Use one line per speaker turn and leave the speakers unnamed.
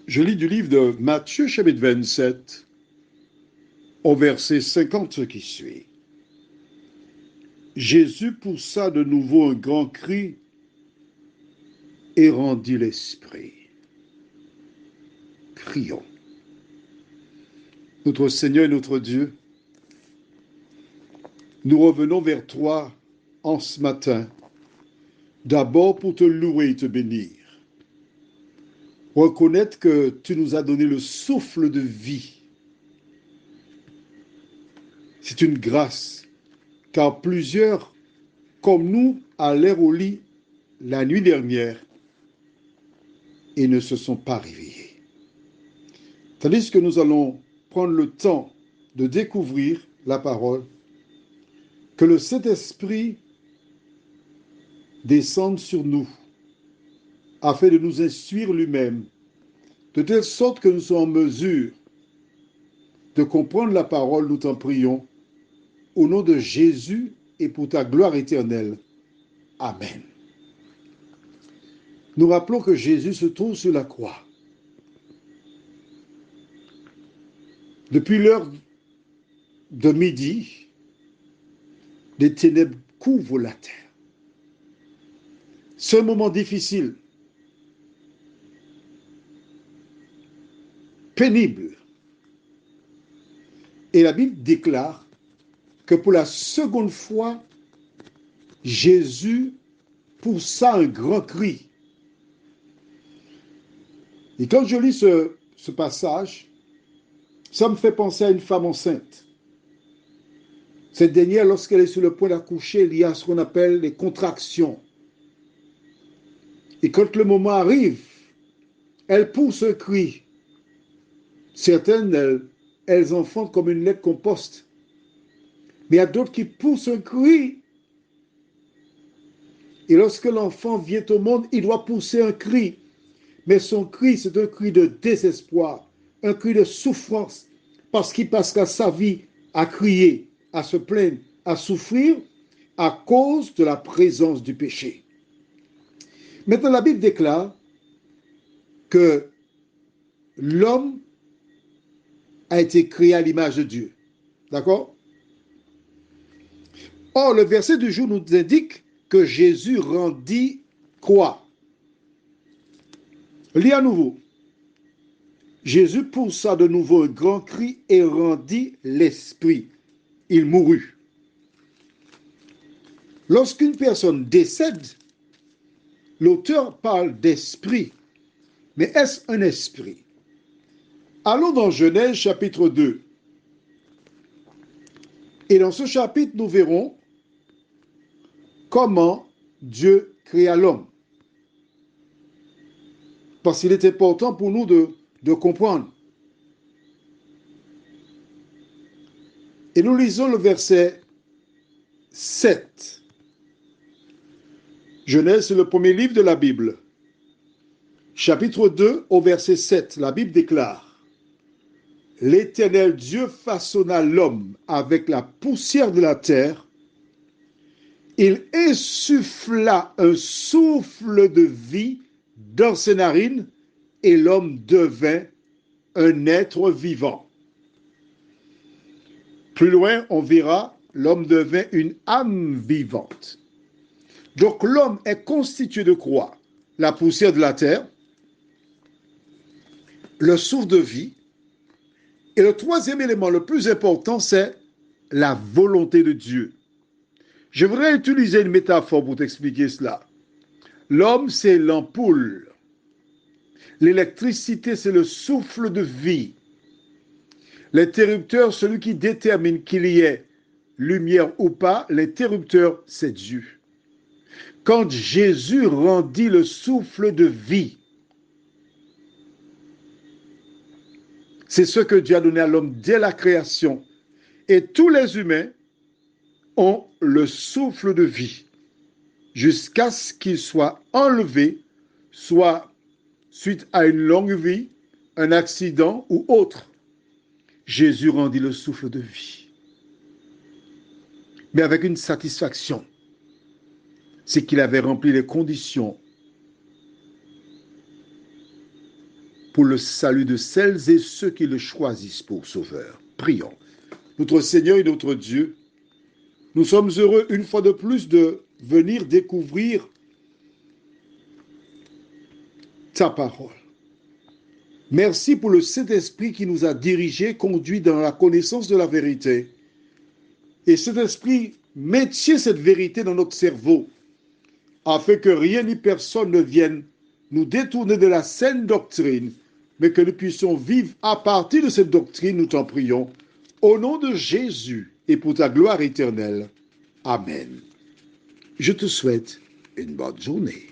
Je lis du livre de Matthieu, chapitre 27, au verset 50 qui suit. Jésus poussa de nouveau un grand cri et rendit l'esprit. Prions. Notre Seigneur et notre Dieu, nous revenons vers toi en ce matin, d'abord pour te louer et te bénir. Reconnaître que tu nous as donné le souffle de vie. C'est une grâce, car plusieurs, comme nous, allèrent au lit la nuit dernière et ne se sont pas réveillés. Tandis que nous allons prendre le temps de découvrir la parole, que le Saint-Esprit descende sur nous afin de nous instruire lui-même, de telle sorte que nous soyons en mesure de comprendre la parole, nous t'en prions, au nom de Jésus et pour ta gloire éternelle. Amen. Nous rappelons que Jésus se trouve sur la croix. Depuis l'heure de midi, des ténèbres couvrent la terre. C'est un moment difficile, pénible. Et la Bible déclare que pour la seconde fois, Jésus poussa un grand cri. Et quand je lis ce passage, ça me fait penser à une femme enceinte. Cette dernière, lorsqu'elle est sur le point d'accoucher, il y a ce qu'on appelle les contractions. Et quand le moment arrive, elle pousse un cri. Certaines, elles enfantent comme une lait de compost. Mais il y a d'autres qui poussent un cri. Et lorsque l'enfant vient au monde, il doit pousser un cri. Mais son cri, c'est un cri de désespoir, un cri de souffrance, parce qu'il passera sa vie à crier, à se plaindre, à souffrir à cause de la présence du péché. Maintenant, la Bible déclare que l'homme a été créé à l'image de Dieu. D'accord? Or, le verset du jour nous indique que Jésus rendit quoi? Lis à nouveau. Jésus poussa de nouveau un grand cri et rendit l'esprit. Il mourut. Lorsqu'une personne décède, l'auteur parle d'esprit. Mais est-ce un esprit? Allons dans Genèse chapitre 2. Et dans ce chapitre, nous verrons comment Dieu créa l'homme. Parce qu'il est important pour nous de comprendre. Et nous lisons le verset 7. Genèse, c'est le premier livre de la Bible. Chapitre 2 au verset 7, la Bible déclare: L'Éternel Dieu façonna l'homme avec la poussière de la terre. Il insuffla un souffle de vie dans ses narines et l'homme devint un être vivant. Plus loin, on verra, l'homme devint une âme vivante. Donc l'homme est constitué de quoi? La poussière de la terre, le souffle de vie, et le troisième élément le plus important, c'est la volonté de Dieu. Je voudrais utiliser une métaphore pour t'expliquer cela. L'homme, c'est l'ampoule. L'électricité, c'est le souffle de vie. L'interrupteur, celui qui détermine qu'il y ait lumière ou pas, l'interrupteur, c'est Dieu. Quand Jésus rendit le souffle de vie, c'est ce que Dieu a donné à l'homme dès la création. Et tous les humains ont le souffle de vie jusqu'à ce qu'il soit enlevé, soit suite à une longue vie, un accident ou autre. Jésus rendit le souffle de vie. Mais avec une satisfaction, c'est qu'il avait rempli les conditions pour le salut de celles et ceux qui le choisissent pour sauveur. Prions. Notre Seigneur et notre Dieu, nous sommes heureux une fois de plus de venir découvrir ta parole. Merci pour le Saint-Esprit qui nous a dirigés, conduits dans la connaissance de la vérité. Et cet esprit maintient cette vérité dans notre cerveau, afin que rien ni personne ne vienne nous détourner de la saine doctrine, mais que nous puissions vivre à partir de cette doctrine, nous t'en prions, au nom de Jésus et pour ta gloire éternelle. Amen. Je te souhaite une bonne journée.